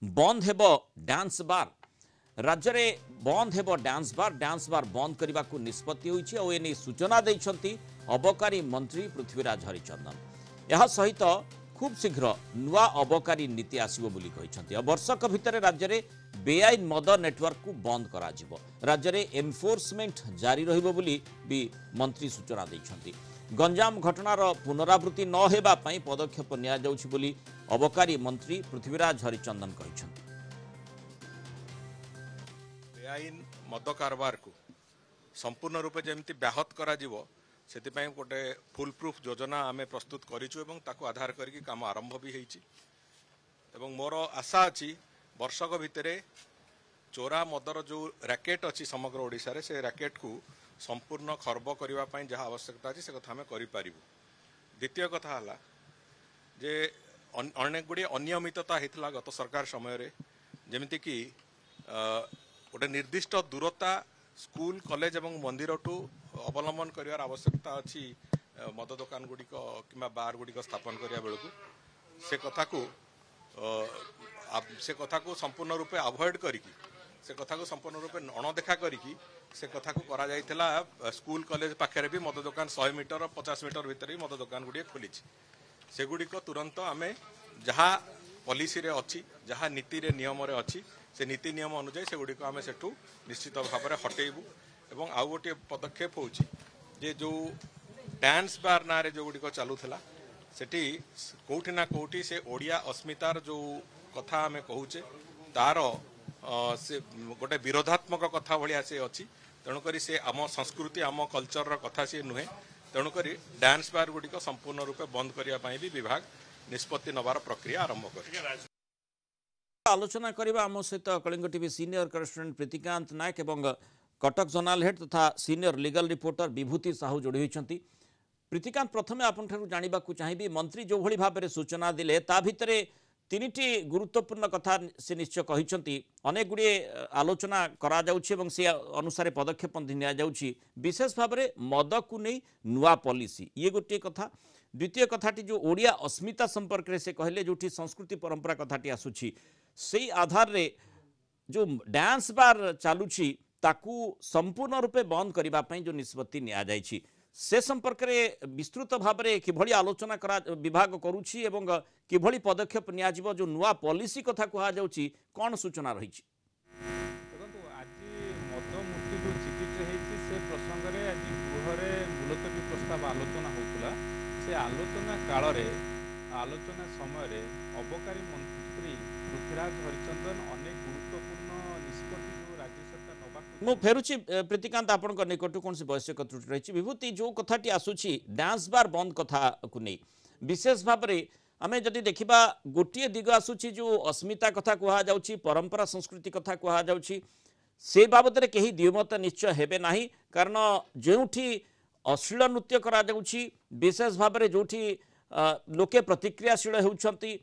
बंद हेबो dance bar राज्य में बंद हेबो डांस बार बंद करने को निष्पत्ति होइछि और एने सूचना दैछंती अबकारी मंत्री पृथ्वीराज हरिचंदन। यह सहित खूब शीघ्र नुआ अबकारी नीति आसिबो बोली कहिसंती। वर्षक भितर राज्य में बेआईन मद नेटवर्क को बंद करा जिवो। राज्य में एनफोर्समेंट जारी रहिबो बोली भी मंत्री सूचना दैछंती। गंजाम घटनार पुनरावृत्ति न हेबा पई पदक्षेप निया जाउछि बोली अबकारी मंत्री पृथ्वीराज हरिचंदन कहिसंती। बेआईन मद कारबार को संपूर्ण रूपे जमती व्याहत करा जिवो सेतिपई गोटे फुल प्रूफ योजना आम प्रस्तुत करिछु एवं ताको आधार करके काम आरंभ भी होइछि एवं मोर आशा अछि वर्षक भितरे चोरा मदर जो रैकेट अच्छी समग्र ओडिशा रे से रैकेट को संपूर्ण खर्ब करबा पई जहा आवश्यकता अछि से कथा आम करि पारिबु। द्वितीय कथा हला जे अनेक गुडी अनियमितता हेतला गत सरकार समय रे जेमिति कि गोटे निर्दिष्ट दूरता स्कूल कॉलेज एवं मंदिर टू अवलंबन करिवार आवश्यकता अच्छी मद दुकान गुड़िक कि बार गुड़िक स्थापन करिया बेलू से कथा को संपूर्ण रूपे अवॉइड करिकी से कथा को संपूर्ण रूपे अणदेखा करिकी से कथा को करा जाइथिला। स्कूल कॉलेज पाखे भी मद दुकान 100 मीटर 50 मीटर भितर ही मद दुकान गुड़िए खोली से गुड़िक तुरंत आमे जहाँ पॉलिसी रे अच्छी जहाँ नीति रे नियम रे अच्छी से नीति नियम अनुसार से गुड़िक आमे सेठू निश्चित भाव में हटेबू एवं आउ गोटे पदक्षेप होची जे जो डांस बार ना रे जो गुड़िक चलूला सेठी कोठी ना कोठी से ओडिया अस्मितार जो कथा आमे कहूचे तार से गोटे विरोधात्मक कथा भलिया से अच्छी तेणुकरी से आम संस्कृति आम कल्चर कथा सी नुहे तेणुकरी डांस बार गुड़िक संपूर्ण रूपे बंद करने भी विभाग निष्पत्ति नवार प्रक्रिया आरंभ कर आलोचना करबा आम सहित Kalinga TV senior correspondent Pritikant Nayak एवं कटक जोनाल हेड तथा senior legal reporter Bibhuti Sahu जोड़ी होती। प्रीतिकांत प्रथमे आपन ठारू जानिबा को चाहिबी मंत्री जो भली भाबरे सूचना दिले ता भितरे तीनिटी गुरुत्वपूर्ण कथा से निश्चय कहिसंती अनेक गुडी आलोचना करा जाउछि एवं से अनुसार पदक्षेप निया जाउछि विशेष भाबरे मद को नै नुआ पॉलिसी ये गोटे कथा। द्वितीय कथाटी जो ओडिया अस्मिता संपर्क रे से कहले जोठी संस्कृति परंपरा कथाटी आसुछि सेही आधार रे जो डांस बार चालुछि ताकू संपूर्ण रूपे बंद करबा पई जो निष्पत्ति निया जाइछि से संपर्क में विस्तृत भाव में किभली आलोचना करा विभाग करुछि एवं किभली पदक्षेप निया जिवो जो नुआ पॉलिसी कथा कहा जाउछि कोन सूचना रही देखो आज मद मुक्ति जो चिकित्सा होती से प्रसंग में आज गृह मुलतवी प्रस्ताव आलोचना होता से आलोचना काल आलोचना समय अबकारी मंत्री पृथ्वीराज हरिचंदन अनेक गुरुत्वपूर्ण निष्पत्ति जो राज्य सरकार नवा मु फेरुछि प्रीतिकांत आपन निकट कौन से वैश्यक त्रुटि रही विभूति जो कथाटी आसुछि डांस बार बंद कथा को नहीं विशेष भाव में आमे जदि देखिबा गोटे दिग आसुछि जो अस्मिता कथा कहा जाउछि परंपरा संस्कृति कथा कहा जाउछि से बाबद रे केही द्विमत निश्चय हेबे नाही कारण जोठी अश्लील नृत्य करा जाउछि विशेष भाव में जोठी लोके प्रतिक्रियाशील होउछंती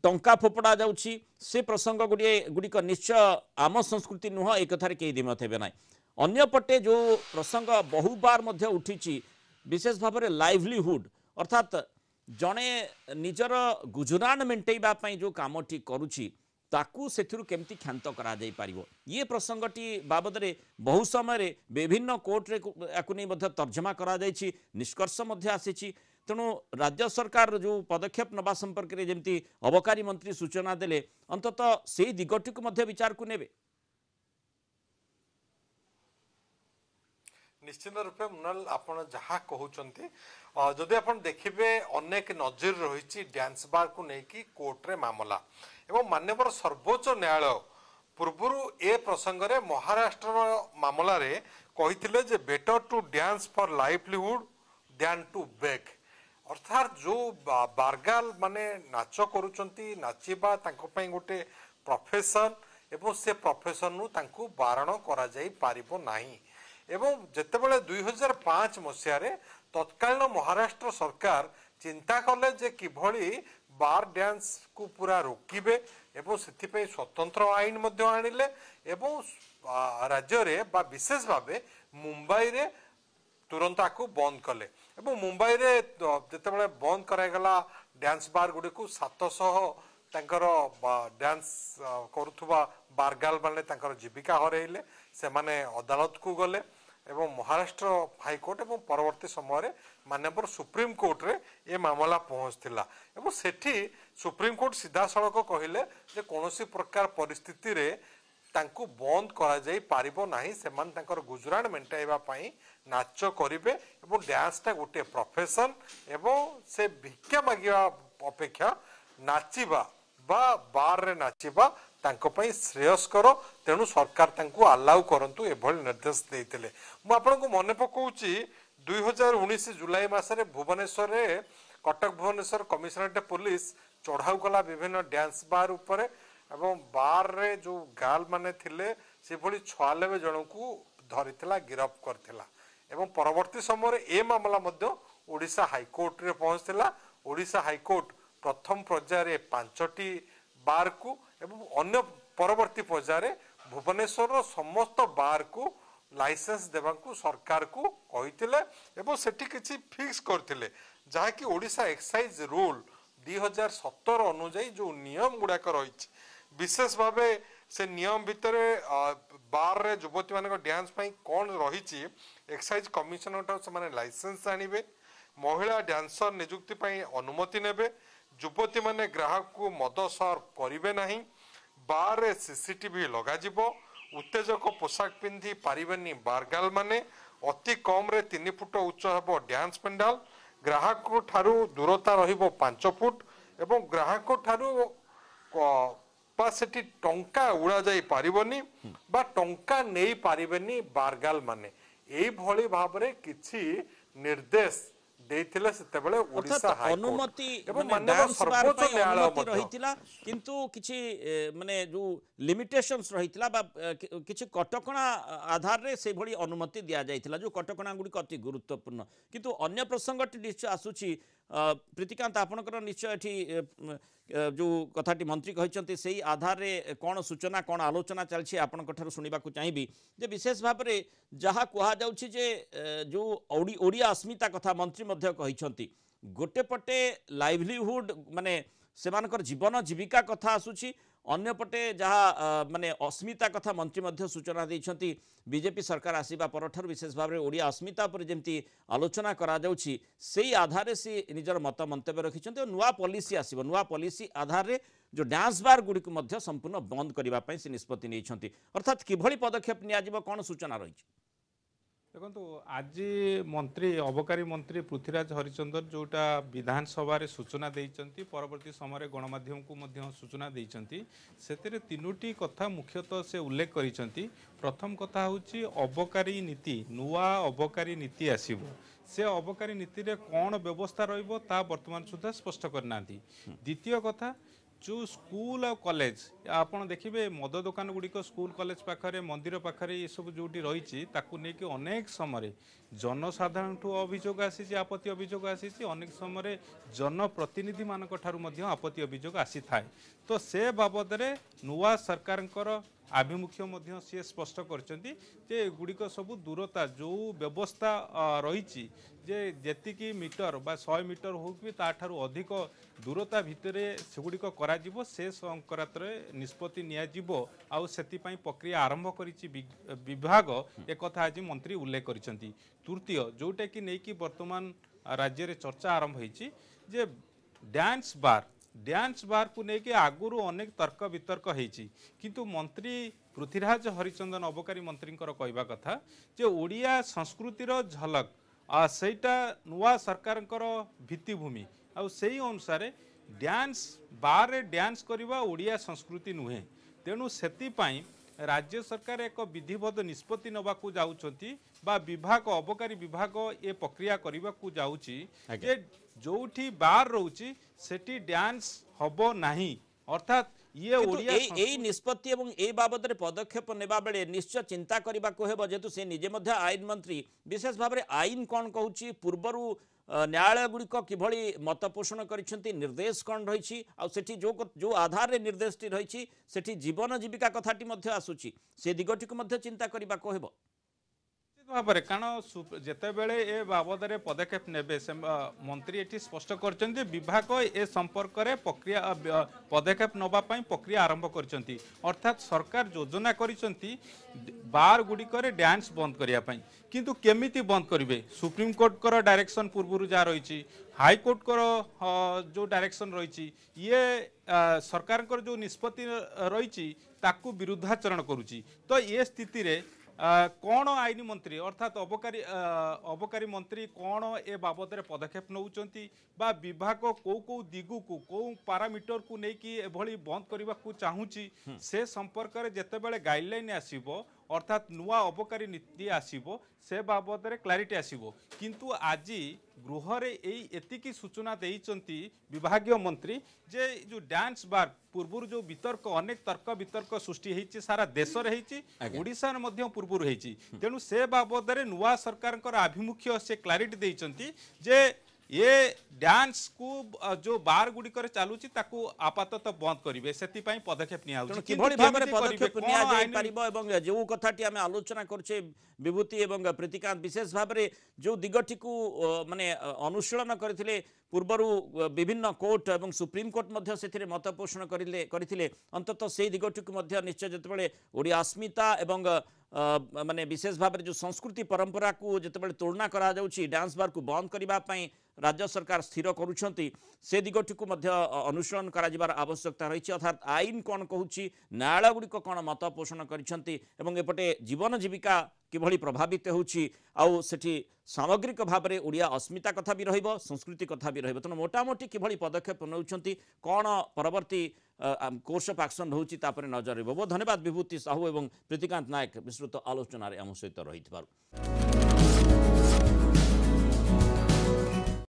टंका फोपड़ा जाउछि से प्रसंग गुड़िक निश्चय आम संस्कृति नुह एक कथार कई दिमत हेबे नाई। अन्य पटे जो प्रसंग बहु बार मध्य उठिछि विशेष भाव में लाइवलीहुड अर्थात जड़े निजर गुजरान मेंटेबा पई जो कामटी करुछि ताकू सेथिरु केमती क्षांत करा जाई पारिबो ये प्रसंगटी बाबद रे बहु समय रे विभिन्न कोर्ट रे याकु नै मध्य तर्जमा करा जाइछि निष्कर्ष मध्य आसीछि। तेणु राज्य सरकार जो पदक्षेप नवा संपर्क में जमती अबकारी मंत्री सूचना देले अंततः से दिगटी को मध्य विचार को नेबे निश्चित रूपे मुनाल आपण जहाँ कहते जदि आप देखिए अनेक नजर रही डांस बार को लेकिन कोर्ट रे मामला एवं माननीय सर्वोच्च न्यायालय पूर्वर ए प्रसंग रे महाराष्ट्र मामला रे कही जे better to dance for livelihood than to beg अर्थात जो बारगाल माने नाच करुचंती नाचिबा तांको पई गोटे प्रोफेशन एवं से प्रोफेशन नु तांको बारण करा जाई पारिबो नाही एवं जेतेबेले 2005 मसिया रे तत्कालीन महाराष्ट्र सरकार चिंता कले जे किभली बार डांस को पूरा रोकिबे एवं सेथिपई स्वतंत्र आईन मध्य आनिले एवं राज्य रे बा विशेष भावे मुंबई रे तुरंत आकु बंद कले एवं मुंबई रे जेतेबेले बंद करागला डांस बार गुडी को 700 ତାଙ୍କର ଡ୍ୟାନ୍ସ କରୁଥିବା ବାରଗାଲ ମାନେ ତାଙ୍କର ଜୀବିକା ହରେଇଲେ ସେମାନେ ଅଦାଲତକୁ ଗଲେ ଏବଂ ମହାରାଷ୍ଟ୍ର ହାଇକୋର୍ଟ ଏବଂ ପରବର୍ତ୍ତୀ ସମୟରେ ମାନ୍ୟବର ସୁପ୍ରିମକୋର୍ଟରେ ଏ ମାମଲା ପହଞ୍ଚିଥିଲା ଏବଂ ସେଠି ସୁପ୍ରିମକୋର୍ଟ ସିଧାସଳଖ କହିଲେ ଯେ କୌଣସି ପ୍ରକାର ପରିସ୍ଥିତିରେ ତାଙ୍କୁ ବନ୍ଦ କରାଯାଇ ପାରିବ ନାହିଁ ସେମାନେ ତାଙ୍କର ଗୁଜରାଟ ମେଣ୍ଟାଇବା ପାଇଁ ନାଚ କରିବେ ଏବଂ ଡ୍ୟାନ୍ସଟା ଗୋଟିଏ ପ୍ରଫେସନ ଏବଂ ସେ ଭିକ୍ଷା ମାଗିବା ଅପେକ୍ଷା ନାଚିବା बा बार रे नाचिबा तांको पई श्रेयस्कर तेणु सरकार तांको अलाउ करंतु एभଳି निर्देश देइतिले मु आपनको मने पकोउची 2019 जुलाई मासरे भुवनेश्वर रे कटक भुवनेश्वर कमिशनरेट पुलिस चढ़ाऊ कला विभिन्न डांस बार ऊपर एवं बार रे जो गाल माने थिले से भଳି 96 जनकू धरितला गिरफ्त करथिला एवं परवर्ती समय ए मामला मध्य ओडिशा हाईकोर्ट रे पहुंचथिला ओडिशा हाईकोर्ट प्रथम पर्यायर 5टी बार को एवं अन्य परवर्ती पर्यायर भुवनेश्वर समस्त बार को लाइसेंस देवा को सरकार को कहिथिले एवं सेठी किछि फिक्स करथिले जहा कि ओडिशा एक्साइज रूल 2017 अनुसार जो नियम गुड़ाक रही विशेष भाव से नियम भितर बार रे युवती मान डांस कौन रही एक्साइज कमिशनर से लाइसेंस आनिबे महिला डांसर नियुक्ति अनुमति नेबे युवती माने ग्राहक को मद सर्व करिवे नहीं बार रे सीसीटीवी लगा जिवो उत्तेजक पोशाक पिंधि पारिबेनी बारगाल माने अति कम रे 3 फुट उच्च हेबो डांस पेंडाल ग्राहक को ठारू दूरता रहिबो 5 फुट एवं ग्राहक को ठारू बा सेठी टंका उड़ा जाई पारिबोनी बा टंका नेई पारिबेनी बारगाल माने एई भली भाबरे किछि निर्देश देइथिले सेतेबेले ओडिशा हाईकोर्ट अनुमति एवं माने माननीय सर्वोच्च न्यायालय अनुमति रहितिला किंतु किछि माने जो लिमिटेशंस रहितिला बा किछि कटकणा आधार रे से भली अनुमति दिया जाइथिला जो कटकणा गुडी अति गुरुत्वपूर्ण किंतु अन्य प्रसंगटी निश्चय आसुछि प्रीतिकांत आपनकर निश्चय एठी जो कथाटी मंत्री कहते से आधार रे कौन सूचना कौन आलोचना चलछि आपनक ठारु सुनिबाकु चाहिबी जे विशेष भाव में जहाँ कहा जाउछि जे जो ओडिया अस्मिता कथा मंत्री मध्य कहिसंती गोटे पटे लाइवलीहुड माने सेमानकर जीवन जीविका कथा आसुछि अन्य पटे जहाँ माने अस्मिता कथा मंत्री मध्य सूचना देइछंती बीजेपी सरकार आसीबा परठार विशेष भाव में ओडिया अस्मिता पर जेमती आलोचना करा जाउछि सेही आधार से निजर मत मंतव्य रखिछंती नुआ पॉलिसी आसीबो नुआ पॉलिसी आधार रे जो डांस बार गुडी को मध्य संपूर्ण बंद करिबा पई से निष्पत्ति नेइछंती अर्थात किभଳି पदक्षेप निया जिवो कोन सूचना रहिछि देखो आज मंत्री अबकारी मंत्री पृथ्वीराज हरिचंदन जोटा विधानसभा सूचना देइचंती परवर्ती समय गणमाध्यम को मध्य सूचना देइचंती सेतेरे तीनोटी कथा मुख्यतः से उल्लेख करिसंती प्रथम कथा होची अबकारी नीति नुआ अबकारी नीति आसीबो से अबकारी नीति रे कौन व्यवस्था रहिबो ता वर्तमान सुधा स्पष्ट करनांती द्वितीय कथा जो स्कूल और कॉलेज आपन देखिए मद दुकान गुड़िक स्कूल कॉलेज पाखरे मंदिर पाखरे ये सब जोटी रही नहीं अनेक समय जनसाधारण अभियोग आसी आपत्ति अभियोग आसी अनेक समय जनप्रतिनिधि मान आपत्ति अभियोग आसी थाए तो से बाबद रे नुआ सरकार आभिमुख्य सी स्पष्ट कर गुड़िक सब दूरता जो व्यवस्था रही जे जेतिकी मीटर बा 100 मीटर हो कि ताठारु अधिक दूरता भितर सेगुड़िक करा जिवो से संक्रांत निष्पत्ति निया जिवो आउ सेति पई प्रक्रिया आरंभ करिछि विभाग एक कथा आज मंत्री उल्लेख करिसंती तृतीय जोटा कि नहीं कि वर्तमान राज्य रे चर्चा आरंभ होईछि जे डांस बार को लेकिन आगुरु अनेक तर्क वितर्क होईछि किंतु मंत्री पृथ्वीराज हरिचंदन अबकारी मंत्री कहवा कथा जे ओडिया संस्कृतिर झलक सेटा नुआ सरकार भित्तिभूमि आ से अनुसार डांस बार रे डांस करवा ओडिया संस्कृति नुहे तेणु से राज्य सरकार एक विधिवत निष्पत्ति नबाकू जाउछंती बा विभाग अबकारी विभाग ए प्रक्रिया करने को जाउछि जे जोठी बार रोची सेठी डांस हबो नाही अर्थात ये ओडिया एई निष्पत्ति एवं ए बाबद रे पदक्षेप नेबा बेले निश्चय चिंता करबा को हेबो जेतु से निजे मध्य आईन मंत्री विशेष भाव में आईन कौन कहूँ पूर्वरु न्यायालय गुड़िक किभଳି मत पोषण करिसेंती निर्देश कौन रही आठी जो आधार रे निर्देश रही सेठी जीवन जीविका कथाटी मध्य आसुची से दिगटी को मध्य चिंता करबा को हेबो भाବରେ कारण ଯେତେବେଳେ ଏ ବାବଦରେ ପଦକ୍ଷେପ ନେବେ ସେ ମନ୍ତ୍ରୀ ଏଠି ସ୍ପଷ୍ଟ କରିଛନ୍ତି ଯେ ବିଭାଗ ଏ ସମ୍ପର୍କରେ ପଦକ୍ଷେପ ନେବା ପାଇଁ ପ୍ରକ୍ରିୟା ଆରମ୍ଭ କରିଛନ୍ତି ଅର୍ଥାତ୍ ସରକାର ଯୋଜନା କରିଛନ୍ତି ବାର୍ ଗୁଡ଼ିକରେ ଡ୍ୟାନ୍ସ ବନ୍ଦ କରିବା ପାଇଁ କିନ୍ତୁ କେମିତି ବନ୍ଦ କରିବେ ସୁପ୍ରିମକୋର୍ଟଙ୍କର ଡାଇରେକ୍ସନ ପୂର୍ବରୁ ଯାହା ରହିଛି ହାଇକୋର୍ଟଙ୍କର ଯେଉଁ ଡାଇରେକ୍ସନ ରହିଛି ଇଏ ସରକାରଙ୍କର ଯେଉଁ ନିଷ୍ପତ୍ତି ରହିଛି ତାକୁ ବିରୁଦ୍ଧାଚରଣ କରୁଛି ତ ଏ ସ୍ଥିତିରେ कौन आईन मंत्री अर्थात अबकारी मंत्री कौन ए बाबद पदक्षेप नौकरी विभाग कौ दिगु को कौ पारामीटर को लेकिन एभली बंद करने को चाहूँगी से संपर्क में जितेबाला गाइडलाइन आसब अर्थात नुआ अबकारी नीति आसब से बाबद क्लारिटी आसब किंतु आज गृह एतिकी सूचना देइचंती विभागीय मंत्री जे जो डांस बार पूर्व जो वितर्क अनेक तर्क वितर्क सृष्टि होती सारा देश में ओडिशा पूर्व होती तेणु से बाबद नुआ सरकार आभिमुख्य से क्लारिटी देइचंती जे ये डांस को जो बार गुडी करे चालुची ताकू आपातत बंद करिवे सेति पई पदक्षेप निया होची किभଳି भाबरे पदक्षेप निया जाय परिबो एवं जो कथाटी आमे आलोचना करछे विभूति एवं प्रीतिकांत विशेष भाबरे जो दिगठी को माने अनुशीलन करथिले पूर्वरु विभिन्न कोर्ट एवं सुप्रीम कोर्ट मध्य सेथिरे मत पोषण करथिले अंततः से दिगठी को मध्य निश्चय जतबेले ओडिया अस्मिता एवं माने विशेष भाव जो संस्कृति परंपरा को जितेबाला तुलना करा जाउछि डांस बार को बंद करबा पई राज्य सरकार स्थिर करुछंती से दिगठी को मध्य अनुसरण करा जिबार आवश्यकता रही अर्थात आईन कौन कहूछि न्यायालय गुड़िक कौन मत पोषण करिसंती एवं एपटे जीवन जीविका किभली प्रभावित होउछि आउ सेठी सामग्रिक भाव में ओडिया अस्मिता कथा भी रहिबो संस्कृति कथा भी रहिबो तेणु मोटामोटी किभली पदक्षेप नौछंती कौन परवर्ती कोर्स ऑफ एक्शन होउछि तापर नजर रहिबो। बहुत धन्यवाद विभूति साहू एवं प्रीतिकांत नायक विस्तृत आलोचना आम सहित रही।